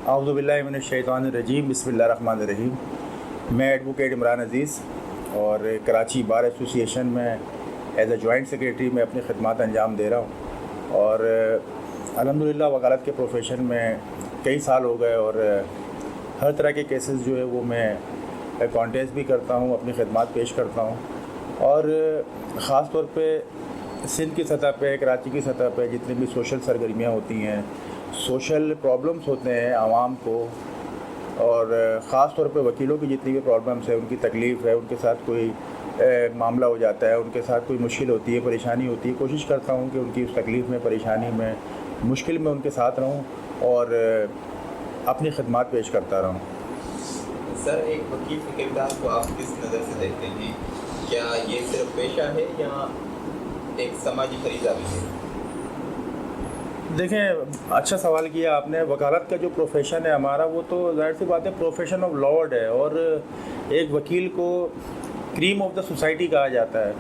औज़ु बिल्लाहि मिनश्शैतानिर्रजीम बिस्मिल्लाहिर्रहमानिर्रहीम। मैं एडवोकेट इमरान अज़ीज़ और कराची बार एसोसिएशन में एज ए जॉइंट सेक्रेटरी में अपनी खिदमत अंजाम दे रहा हूँ और अल्हम्दुलिल्लाह वकालत के प्रोफेशन में कई साल हो गए और हर तरह के केसेस जो है वो मैं कॉन्टेस्ट भी करता हूँ, अपनी खिदमत पेश करता हूँ और ख़ास तौर पे सिंध की सतह पे, कराची की सतह पे जितनी भी सोशल सरगर्मियाँ होती हैं, सोशल प्रॉब्लम्स होते हैं आवाम को, और ख़ास तौर पे वकीलों की जितनी भी प्रॉब्लम्स है, उनकी तकलीफ़ है, उनके साथ कोई मामला हो जाता है, उनके साथ कोई मुश्किल होती है, परेशानी होती है, कोशिश करता हूँ कि उनकी उस तकलीफ़ में, परेशानी में, मुश्किल में उनके साथ रहूँ और अपनी खिदमत पेश करता रहूँ। सर, एक वकील के किरदार को आप किस नज़र से देखते हैं? क्या ये सिर्फ पेशा है या एक समाजी फरीज़ा भी है? देखें, अच्छा सवाल किया आपने। वकालत का जो प्रोफेशन है हमारा, वो तो ज़ाहिर सी बात है प्रोफेशन ऑफ लॉर्ड है और एक वकील को क्रीम ऑफ द सोसाइटी कहा जाता है।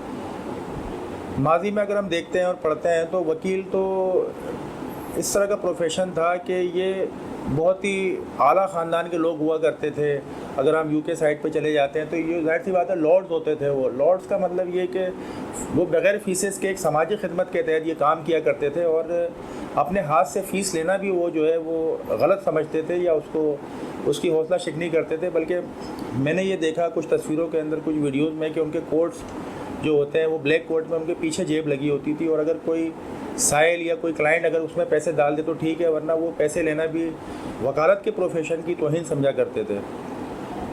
माजी में अगर हम देखते हैं और पढ़ते हैं तो वकील तो इस तरह का प्रोफेशन था कि ये बहुत ही आला ख़ानदान के लोग हुआ करते थे। अगर हम यूके साइड पे चले जाते हैं तो ये ज़ाहिर सी बात है लॉर्ड्स होते थे। वो लॉर्ड्स का मतलब ये कि वो बग़ैर फ़ीसेस के एक समाजी खिदमत के तहत ये काम किया करते थे और अपने हाथ से फ़ीस लेना भी वो जो है वो गलत समझते थे या उसकी हौसला शिकनी करते थे। बल्कि मैंने ये देखा कुछ तस्वीरों के अंदर, कुछ वीडियोज़ में, कि उनके कोट्स जो होते हैं वो ब्लैक कोट में उनके पीछे जेब लगी होती थी और अगर कोई साइल या कोई क्लाइंट अगर उसमें पैसे डाल दे तो ठीक है, वरना वो पैसे लेना भी वकालत के प्रोफेशन की तौहीन समझा करते थे।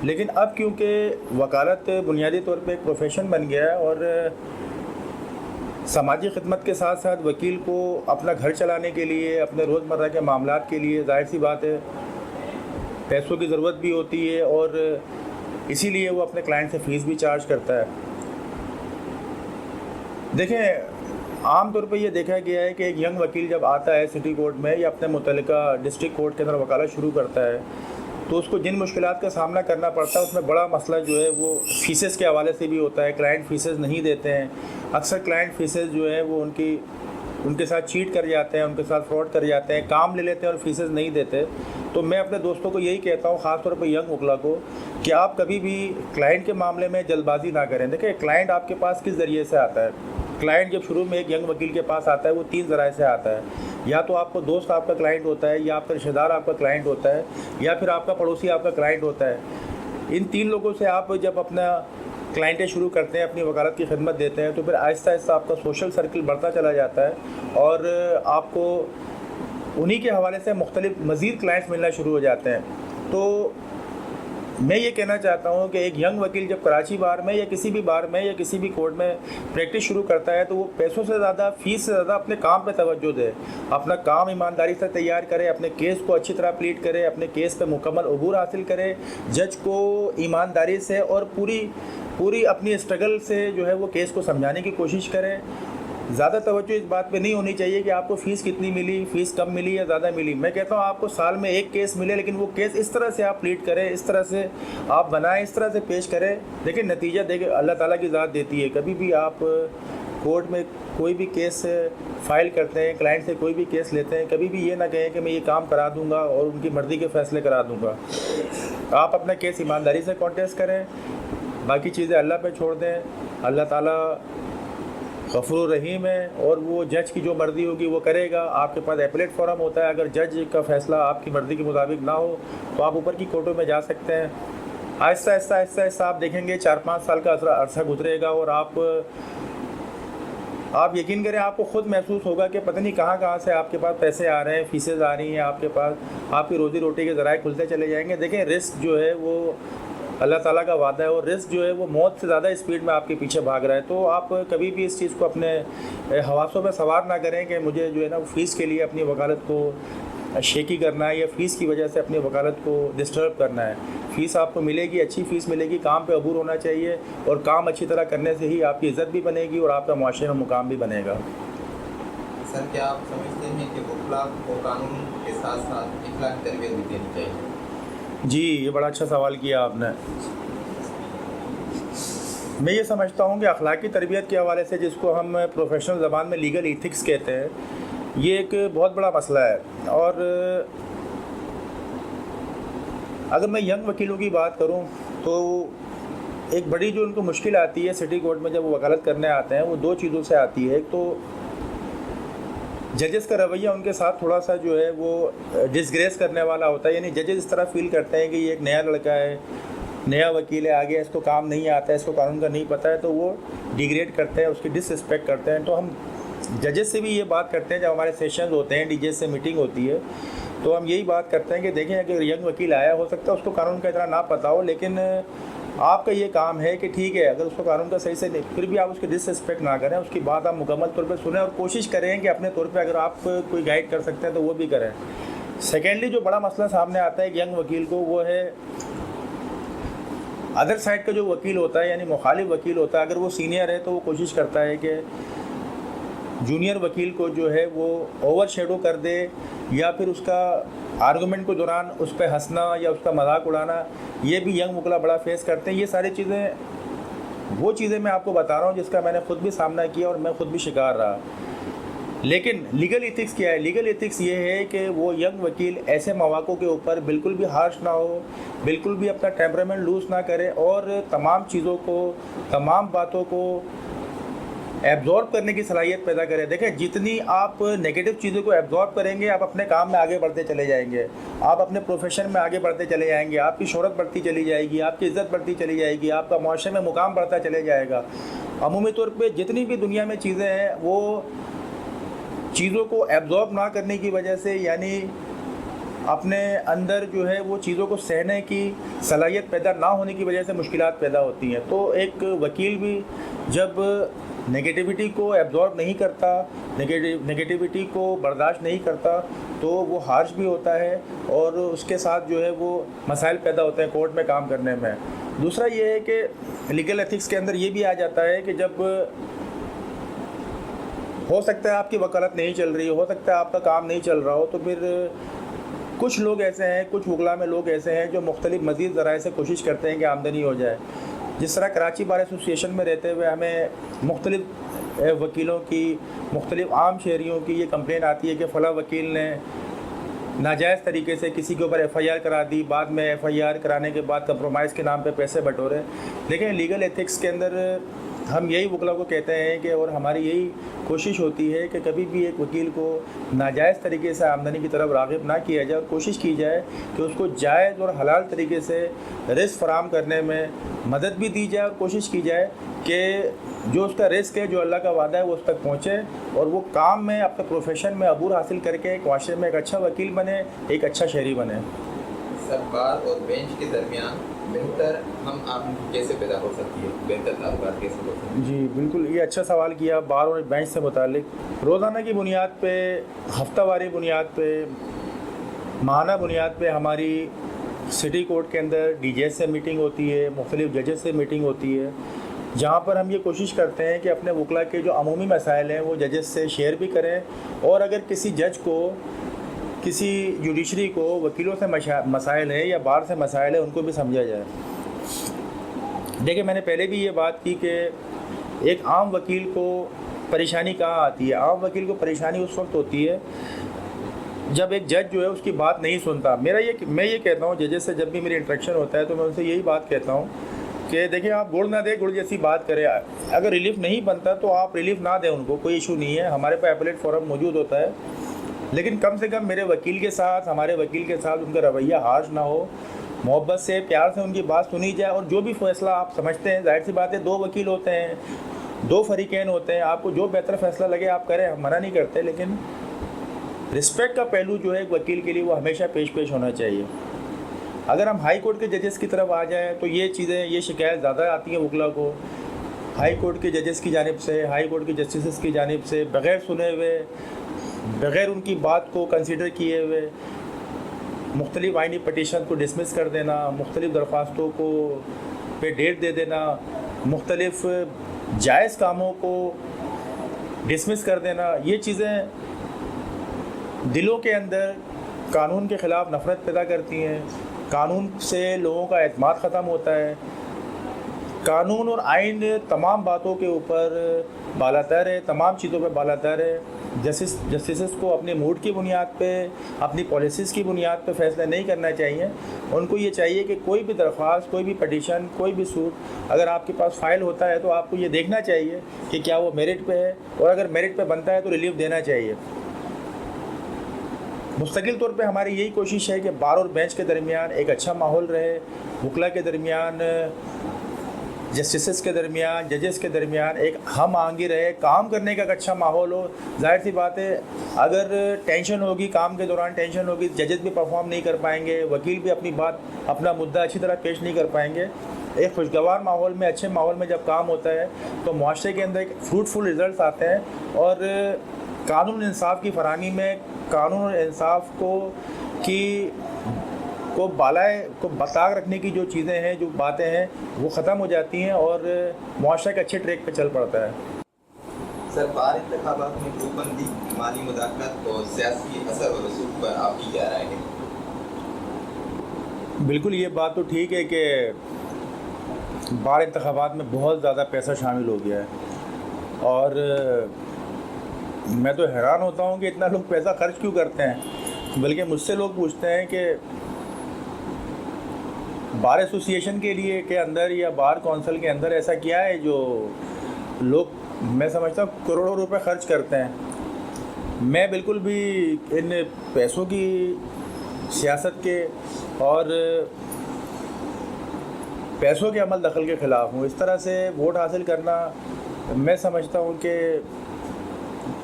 लेकिन अब क्योंकि वकालत बुनियादी तौर पे एक प्रोफेशन बन गया है और समाजी खिदमत के साथ साथ वकील को अपना घर चलाने के लिए, अपने रोज़मर्रा के मामलात के लिए ज़ाहिर सी बात है पैसों की ज़रूरत भी होती है और इसीलिए वो अपने क्लाइंट से फ़ीस भी चार्ज करता है। देखें, आम तौर पे ये देखा गया है कि एक यंग वकील जब आता है सिटी कोर्ट में या अपने मुतल्लिका डिस्ट्रिक्ट कोर्ट के अंदर वकालत शुरू करता है तो उसको जिन मुश्किलात का सामना करना पड़ता है उसमें बड़ा मसला जो है वो फ़ीसेस के हवाले से भी होता है। क्लाइंट फ़ीसेस नहीं देते हैं। अक्सर क्लाइंट फ़ीसेस जो है वो उनके साथ चीट कर जाते हैं, उनके साथ फ्रॉड कर जाते हैं, काम ले लेते हैं और फ़ीसेस नहीं देते। तो मैं अपने दोस्तों को यही कहता हूँ, ख़ास तौर पर यंग वकला को, कि आप कभी भी क्लाइंट के मामले में जल्दबाजी ना करें। देखिए, क्लाइंट आपके पास किस ज़रिए से आता है। क्लाइंट जब शुरू में एक यंग वकील के पास आता है वो 3 ज़राए से आता है। या तो आपको दोस्त आपका क्लाइंट होता है, या आपका रिश्तेदार आपका क्लाइंट होता है, या फिर आपका पड़ोसी आपका क्लाइंट होता है। इन 3 लोगों से आप जब अपना क्लाइंटें शुरू करते हैं, अपनी वकालत की खिदमत देते हैं, तो फिर आहिस्ता आहिस्ता आपका सोशल सर्किल बढ़ता चला जाता है और आपको उन्हीं के हवाले से मुख्तलिफ मज़ीद क्लाइंट्स मिलना शुरू हो जाते हैं। तो मैं ये कहना चाहता हूँ कि एक यंग वकील जब कराची बार में या किसी भी बार में या किसी भी कोर्ट में प्रैक्टिस शुरू करता है तो वो पैसों से ज़्यादा, फ़ीस से ज़्यादा अपने काम पे तवज्जो दे, अपना काम ईमानदारी से तैयार करे, अपने केस को अच्छी तरह प्लीट करे, अपने केस पे मुकम्मल अबूर हासिल करे, जज को ईमानदारी से और पूरी अपनी स्ट्रगल से जो है वो केस को समझाने की कोशिश करें। ज़्यादा तवज्जो इस बात पे नहीं होनी चाहिए कि आपको फ़ीस कितनी मिली, फ़ीस कम मिली या ज़्यादा मिली। मैं कहता हूँ आपको साल में एक केस मिले, लेकिन वो केस इस तरह से आप प्लीट करें, इस तरह से आप बनाएं, इस तरह से पेश करें। देखिए, नतीजा देखिए अल्लाह ताला की ज़ात देती है। कभी भी आप कोर्ट में कोई भी केस फाइल करते हैं, क्लाइंट से कोई भी केस लेते हैं, कभी भी ये ना कहें कि मैं ये काम करा दूँगा और उनकी मर्ज़ी के फ़ैसले करा दूँगा। आप अपना केस ईमानदारी से कॉन्टेस्ट करें, बाकी चीज़ें अल्लाह पे छोड़ दें। अल्लाह ताला गफूर रहीम है और वो जज की जो मर्ज़ी होगी वो करेगा। आपके पास एपलेट फॉरम होता है, अगर जज का फ़ैसला आपकी मर्ज़ी के मुताबिक ना हो तो आप ऊपर की कोर्टों में जा सकते हैं। आहिस्ता आहिस्ता आप देखेंगे 4-5 साल का अरसा गुजरेगा और आप यकीन करें, आपको ख़ुद महसूस होगा कि पता नहीं कहाँ से आपके पास पैसे आ रहे हैं, फ़ीसेज़ आ रही हैं आपके पास, आपकी रोज़ी रोटी के ज़राए खुलते चले जाएंगे। देखें, रिस्क जो है वो अल्लाह ताला का वादा है और रिस्क जो है वो मौत से ज़्यादा स्पीड में आपके पीछे भाग रहा है। तो आप कभी भी इस चीज़ को अपने हवासों में सवार ना करें कि मुझे जो है ना फ़ीस के लिए अपनी वकालत को शेकी करना है या फ़ीस की वजह से अपनी वकालत को डिस्टर्ब करना है। फ़ीस आपको मिलेगी, अच्छी फ़ीस मिलेगी, काम पे अबूर होना चाहिए और काम अच्छी तरह करने से ही आपकी इज़्ज़त भी बनेगी और आपका मुआशरे में मुकाम भी बनेगा। सर, क्या आप समझते हैं कि वकला को कानून के साथ साथ इखलाकी तरबियत भी देनी चाहिए? जी, ये बड़ा अच्छा सवाल किया आपने। मैं ये समझता हूँ कि अखलाकी तरबियत के हवाले से, जिसको हम प्रोफेशनल ज़बान में लीगल एथिक्स कहते हैं, ये एक बहुत बड़ा मसला है और अगर मैं यंग वकीलों की बात करूं तो एक बड़ी जो उनको मुश्किल आती है सिटी कोर्ट में जब वो वकालत करने आते हैं, वो दो चीज़ों से आती है। एक तो जजेस का रवैया उनके साथ थोड़ा सा जो है वो डिसग्रेस करने वाला होता है, यानी जजेस इस तरह फील करते हैं कि ये एक नया लड़का है, नया वकील है, आगे इसको काम नहीं आता है, इसको कानून का नहीं पता है, तो वो डिग्रेड करते हैं, उसकी डिसरिस्पेक्ट करते हैं। तो हम जजेस से भी ये बात करते हैं जब हमारे सेशंस होते हैं, डीजे से मीटिंग होती है, तो हम यही बात करते हैं कि देखें अगर यंग वकील आया, हो सकता है उसको कानून का इतना ना पता हो, लेकिन आपका ये काम है कि ठीक है अगर उसको कानून का सही से नहीं, फिर भी आप उसकी डिसरिस्पेक्ट ना करें, उसकी बात आप मुकम्मल तौर पे सुनें और कोशिश करें कि अपने तौर पे अगर आप कोई गाइड कर सकते हैं तो वो भी करें। सेकेंडली जो बड़ा मसला सामने आता है यंग वकील को, वो है अदर साइड का जो वकील होता है, यानी मुखालिफ वकील होता है, अगर वो सीनियर है तो वो कोशिश करता है कि जूनियर वकील को जो है वो ओवर शेडो कर दे, या फिर उसका आर्गूमेंट के दौरान उस पर हंसना या उसका मजाक उड़ाना, ये भी यंग वकील बड़ा फेस करते हैं। ये सारी चीज़ें वो चीज़ें मैं आपको बता रहा हूँ जिसका मैंने ख़ुद भी सामना किया और मैं ख़ुद भी शिकार रहा। लेकिन लीगल एथिक्स क्या है? लीगल एथिक्स ये है कि वो यंग वकील ऐसे मौक़ों के ऊपर बिल्कुल भी हार्श ना हो, बिल्कुल भी अपना टेम्परामेंट लूज़ ना करे और तमाम चीज़ों को, तमाम बातों को एब्जॉर्ब करने की सलाहियत पैदा करें। देखें जितनी आप नेगेटिव चीज़ों को एब्जॉर्ब करेंगे, आप अपने काम में आगे बढ़ते चले जाएंगे, आप अपने प्रोफेशन में आगे बढ़ते चले जाएंगे, आपकी शोहरत बढ़ती चली जाएगी, आपकी इज़्ज़त बढ़ती चली जाएगी, आपका मुआशरे में मुकाम बढ़ता चले जाएगा। अमूमी तौर पे जितनी भी दुनिया में चीज़ें हैं, वो चीज़ों को एब्जॉर्ब ना करने की वजह से, यानी अपने अंदर जो है वो चीज़ों को सहने की सलाहियत पैदा ना होने की वजह से मुश्किलात पैदा होती हैं। तो एक वकील भी जब नेगेटिविटी को एब्जॉर्ब नहीं करता, नेगेटिविटी को बर्दाश्त नहीं करता, तो वो हार्श भी होता है और उसके साथ जो है वो मसाइल पैदा होते हैं कोर्ट में काम करने में। दूसरा ये है कि लीगल एथिक्स के अंदर ये भी आ जाता है कि जब हो सकता है आपकी वकालत नहीं चल रही हो सकता है आपका काम नहीं चल रहा हो, तो फिर कुछ लोग ऐसे हैं, कुछ वकला में लोग ऐसे हैं जो मुख्तलिफ मज़ीद ज़राए से कोशिश करते हैं कि आमदनी हो जाए। जिस तरह कराची बार एसोसिएशन में रहते हुए हमें मुख्तलिफ वकीलों की, मुख्तलिफ आम शहरियों की ये कंप्लेन आती है कि फ़ला वकील ने नाजायज़ तरीके से किसी के ऊपर FIR करा दी, बाद में FIR कराने के बाद कंप्रोमाइज़ के नाम पे पैसे बटोरे। लेकिन लीगल एथिक्स के अंदर हम यही वकला को कहते हैं कि, और हमारी यही कोशिश होती है कि कभी भी एक वकील को नाजायज़ तरीके से आमदनी की तरफ राग़िब ना किया जाए और कोशिश की जाए कि उसको जायज़ और हलाल तरीके से रिस्क फराम करने में मदद भी दी जाए और कोशिश की जाए कि जो उसका रिस्क है, जो अल्लाह का वादा है, वो उस तक पहुँचे और वो काम में, अपने प्रोफेशन में अबूर हासिल करके एक माशरे में एक अच्छा वकील बने, एक अच्छा शहरी बने। सर, बार और बेंच के दरमियान बेहतर हम आम कैसे पैदा हो सकती है, बेहतर ताल्लुकात कैसे हो सकती है? जी बिल्कुल, ये अच्छा सवाल किया। बार और बेंच से मुतालिक रोज़ाना की बुनियाद पे, हफ्तावारी बुनियाद पे, माहाना बुनियाद पे हमारी सिटी कोर्ट के अंदर DJ से मीटिंग होती है, मुख्तलिफ जजेस से मीटिंग होती है, जहाँ पर हम ये कोशिश करते हैं कि अपने वकला के जो अमूमी मसाइल हैं वो जजेस से शेयर भी करें, और अगर किसी जज को, किसी जुडिशरी को वकीलों से मसाइल है या बार से मसाइल है, उनको भी समझा जाए। देखिए मैंने पहले भी ये बात की कि एक आम वकील को परेशानी कहाँ आती है। आम वकील को परेशानी उस वक्त होती है जब एक जज जो है उसकी बात नहीं सुनता। मैं ये कहता हूँ जजेस से जब भी मेरी इंटरेक्शन होता है तो मैं उनसे यही बात कहता हूँ कि देखिए आप गुड़ ना दें, गुड़ जैसी बात करें। अगर रिलीफ नहीं बनता तो आप रिलीफ ना दें उनको, कोई इशू नहीं है, हमारे पास अपीलेट फोरम मौजूद होता है। लेकिन कम से कम मेरे वकील के साथ, हमारे वकील के साथ उनका रवैया हार्श ना हो, मोहब्बत से, प्यार से उनकी बात सुनी जाए, और जो भी फैसला आप समझते हैं, जाहिर सी बात है दो वकील होते हैं, दो फरीकैन होते हैं, आपको जो बेहतर फैसला लगे आप करें, हम मना नहीं करते, लेकिन रिस्पेक्ट का पहलू जो है एक वकील के लिए वो हमेशा पेश होना चाहिए। अगर हम हाई कोर्ट के जजेस की तरफ आ जाएँ तो ये चीज़ें, ये शिकायत ज़्यादा आती है वकला को, हाई कोर्ट के जजेस की जानिब से, हाई कोर्ट के जस्टिस की जानिब से, बग़ैर सुने हुए, बग़ैर उनकी बात को कंसिडर किए हुए मुख्तलिफ़ आइनी पटिशन को डिसमिस कर देना, मुख्तलिफ़ दरख्वास्तों को पे डेट दे देना, मुख्तलिफ़ जायज़ कामों को डिसमिस कर देना, ये चीज़ें दिलों के अंदर कानून के ख़िलाफ़ नफ़रत पैदा करती हैं। कानून से लोगों का एतमाद ख़त्म होता है। कानून और आइन तमाम बातों के ऊपर बालातर है, तमाम चीज़ों पर बालातर है। जस्टिस को अपने मूड की बुनियाद पे, अपनी पॉलिसीज़ की बुनियाद पे फैसला नहीं करना चाहिए। उनको ये चाहिए कि कोई भी दरख्वास्त, कोई भी पटिशन, कोई भी सूट अगर आपके पास फ़ाइल होता है तो आपको ये देखना चाहिए कि क्या वो मेरिट पे है, और अगर मेरिट पे बनता है तो रिलीफ देना चाहिए। मुस्तकिल तौर पे हमारी यही कोशिश है कि बार और बेंच के दरमियान एक अच्छा माहौल रहे, वकला के दरमियान, जस्टिस के दरमियान, जजेस के दरमियान एक हम आंगी रहे, काम करने का एक अच्छा माहौल हो। जाहिर सी बात है, अगर टेंशन होगी, काम के दौरान टेंशन होगी, जजेस भी परफॉर्म नहीं कर पाएंगे, वकील भी अपनी बात, अपना मुद्दा अच्छी तरह पेश नहीं कर पाएंगे। एक खुशगवार माहौल में, अच्छे माहौल में जब काम होता है तो मुआशरे के अंदर एक फ्रूटफुल रिजल्ट्स आते हैं, और कानून इंसाफ की फरहमी में कानून और इंसाफ को बताक रखने की जो चीज़ें हैं, जो बातें हैं, वो ख़त्म हो जाती हैं और मुआशरा के अच्छे ट्रैक पे चल पड़ता है। सर, बार इंतखाबात में ग्रुपबंदी, माली मुदाखलत और सियासी असर व रसूख पर आपकी क्या राय है? बिल्कुल, ये बात तो ठीक है कि बार इंतखाबात में बहुत ज़्यादा पैसा शामिल हो गया है, और मैं तो हैरान होता हूँ कि इतना लोग पैसा खर्च क्यों करते हैं। बल्कि मुझसे लोग पूछते हैं कि बार एसोसिएशन के लिए के अंदर या बार कौंसिल के अंदर ऐसा क्या है जो लोग, मैं समझता हूँ, करोड़ों रुपए खर्च करते हैं। मैं बिल्कुल भी इन पैसों की सियासत के और पैसों के अमल दखल के ख़िलाफ़ हूँ। इस तरह से वोट हासिल करना मैं समझता हूँ कि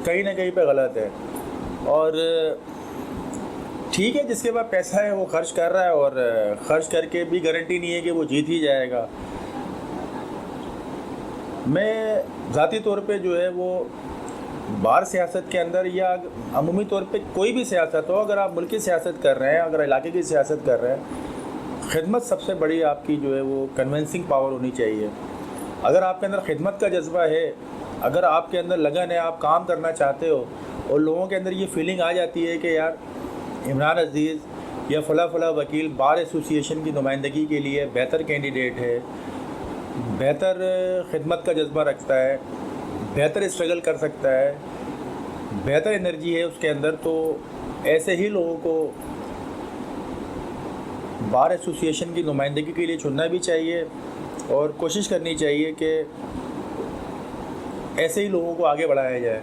कहीं ना कहीं पे गलत है, और ठीक है, जिसके पास पैसा है वो खर्च कर रहा है, और खर्च करके भी गारंटी नहीं है कि वो जीत ही जाएगा। मैं ज़ाती तौर पे जो है वो बार सियासत के अंदर या अमूमी तौर पे कोई भी सियासत हो, अगर आप मुल्की सियासत कर रहे हैं, अगर इलाके की सियासत कर रहे हैं, खिदमत सबसे बड़ी आपकी जो है वो कन्विंसिंग पावर होनी चाहिए। अगर आपके अंदर खिदमत का जज्बा है, अगर आपके अंदर लगन है, आप काम करना चाहते हो, और लोगों के अंदर ये फीलिंग आ जाती है कि यार इमरान अजीज़ या फ़ला वकील बार एसोसिएशन की नुमाइंदगी के लिए बेहतर कैंडिडेट है, बेहतर खिदमत का जज्बा रखता है, बेहतर स्ट्रगल कर सकता है, बेहतर एनर्जी है उसके अंदर, तो ऐसे ही लोगों को बार एसोसिएशन की नुमाइंदगी के लिए चुनना भी चाहिए, और कोशिश करनी चाहिए कि ऐसे ही लोगों को आगे बढ़ाया जाए।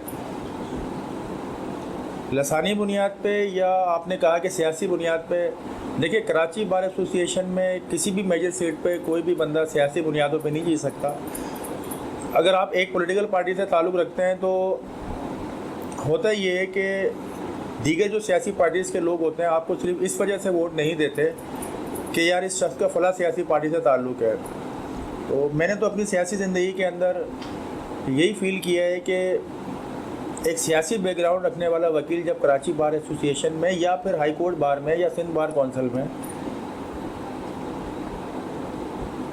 लसानी बुनियाद पे, या आपने कहा कि सियासी बुनियाद पे, देखिए कराची बार एसोसिएशन में किसी भी मेजर सीट पे कोई भी बंदा सियासी बुनियादों पे नहीं जीत सकता। अगर आप एक पॉलिटिकल पार्टी से ताल्लुक़ रखते हैं तो होता ये है कि दीगर जो सियासी पार्टीज़ के लोग होते हैं आपको सिर्फ इस वजह से वोट नहीं देते कि यार इस शख्स का फ़ला सियासी पार्टी से ताल्लुक़ है। तो मैंने तो अपनी सियासी ज़िंदगी के अंदर यही फ़ील किया है कि एक सियासी बैकग्राउंड रखने वाला वकील जब कराची बार एसोसिएशन में या फिर हाई कोर्ट बार में या सिंध बार कौंसिल में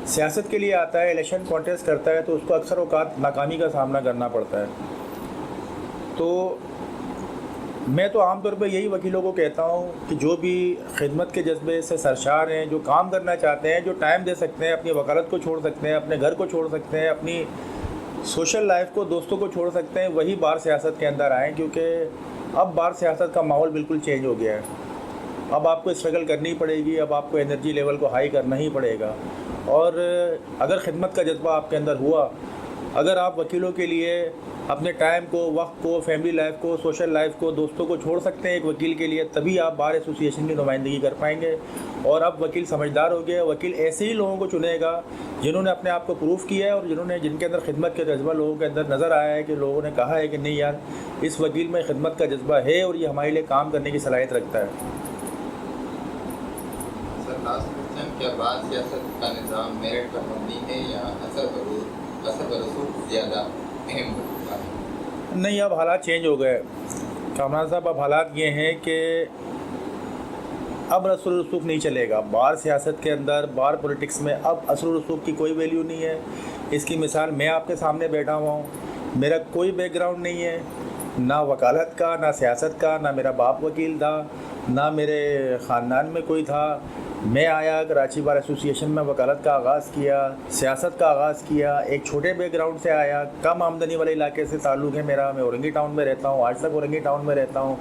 सियासत के लिए आता है, इलेक्शन कॉन्टेस्ट करता है, तो उसको अक्सर औकात नाकामी का सामना करना पड़ता है। तो मैं तो आमतौर पर यही वकीलों को कहता हूँ कि जो भी खिदमत के जज्बे से सरशार हैं, जो काम करना चाहते हैं, जो टाइम दे सकते हैं, अपनी वकालत को छोड़ सकते हैं, अपने घर को छोड़ सकते हैं, अपनी सोशल लाइफ को, दोस्तों को छोड़ सकते हैं, वही बार सियासत के अंदर आएँ, क्योंकि अब बार सियासत का माहौल बिल्कुल चेंज हो गया है। अब आपको स्ट्रगल करनी पड़ेगी, अब आपको एनर्जी लेवल को हाई करना ही पड़ेगा। और अगर खिदमत का जज्बा आपके अंदर हुआ, अगर आप वकीलों के लिए अपने टाइम को, वक्त को, फैमिली लाइफ को, सोशल लाइफ को, दोस्तों को छोड़ सकते हैं एक वकील के लिए, तभी आप बार एसोसिएशन की नुमाइंदगी कर पाएंगे। और अब वकील समझदार हो गया, वकील ऐसे ही लोगों को चुनेगा जिन्होंने अपने आप को प्रूफ किया है, और जिनके अंदर खिदमत का जज्बा लोगों के अंदर नज़र आया है, कि लोगों ने कहा है कि नहीं यार इस वकील में खिदमत का जज्बा है और ये हमारे लिए काम करने की सलाहियत रखता है। सर, लास्ट क्वेश्चन, क्या बार सियासत का निज़ाम मेरिट पर मबनी है या असर व रसूख ज़्यादा अहम होता है? नहीं, अब हालात चेंज हो गए कामरान साहब। अब हालात ये हैं कि अब असर रसूख नहीं चलेगा बार सियासत के अंदर, बार पॉलिटिक्स में अब असर रसूख की कोई वैल्यू नहीं है। इसकी मिसाल मैं आपके सामने बैठा हुआ हूँ, मेरा कोई बैकग्राउंड नहीं है, ना वकालत का, ना सियासत का, ना मेरा बाप वकील था, ना मेरे ख़ानदान में कोई था, मैं आया, कराची बार एसोसिएशन में वकालत का आगाज़ किया, सियासत का आगाज़ किया, एक छोटे बैकग्राउंड से आया, कम आमदनी वाले इलाके से ताल्लुक़ है मेरा। मैं औरंगी टाउन में रहता हूँ, आज तक औरंगी टाउन में रहता हूँ।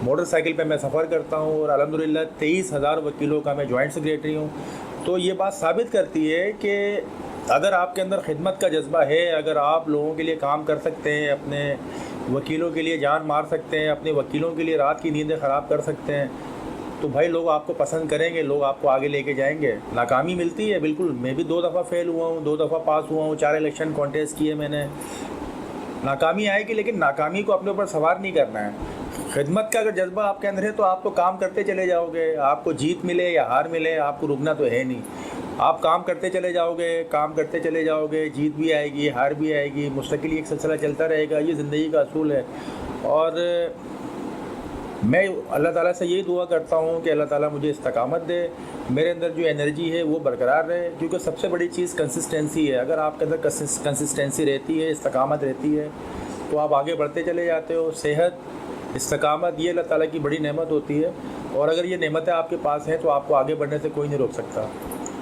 मोटरसाइकिल पे मैं सफ़र करता हूँ और अल्हम्दुलिल्लाह 23,000 वकीलों का मैं जॉइंट सेक्रेटरी हूँ। तो ये बात साबित करती है कि अगर आपके अंदर खिदमत का जज्बा है, अगर आप लोगों के लिए काम कर सकते हैं, अपने वकीलों के लिए जान मार सकते हैं, अपने वकीलों के लिए रात की नींदें ख़राब कर सकते हैं, तो भाई लोग आपको पसंद करेंगे, लोग आपको आगे लेके जाएंगे। नाकामी मिलती है बिल्कुल, मैं भी 2 दफ़ा फेल हुआ हूँ, 2 दफ़ा पास हुआ हूँ, 4 इलेक्शन कॉन्टेस्ट किए मैंने। नाकामी आएगी, लेकिन नाकामी को अपने ऊपर सवार नहीं करना है। खिदमत का अगर जज्बा आपके अंदर है तो आप तो काम करते चले जाओगे, आपको जीत मिले या हार मिले, आपको रुकना तो है नहीं। आप काम करते चले जाओगे, काम करते चले जाओगे, जीत भी आएगी, हार भी आएगी, मुस्तकिल एक सिलसिला चलता रहेगा। ये ज़िंदगी का असूल है। और मैं अल्लाह ताला से यही दुआ करता हूँ कि अल्लाह ताला मुझे इस्तकामत दे, मेरे अंदर जो एनर्जी है वो बरकरार रहे, क्योंकि सबसे बड़ी चीज़ कंसिस्टेंसी है। अगर आपके अंदर कंसिस्टेंसी रहती है, इस्तकामत रहती है, तो आप आगे बढ़ते चले जाते हो। सेहत, इस्तकामत, ये अल्लाह ताला की बड़ी नेमत होती है, और अगर ये नेमतें आपके पास हैं तो आपको आगे बढ़ने से कोई नहीं रोक सकता।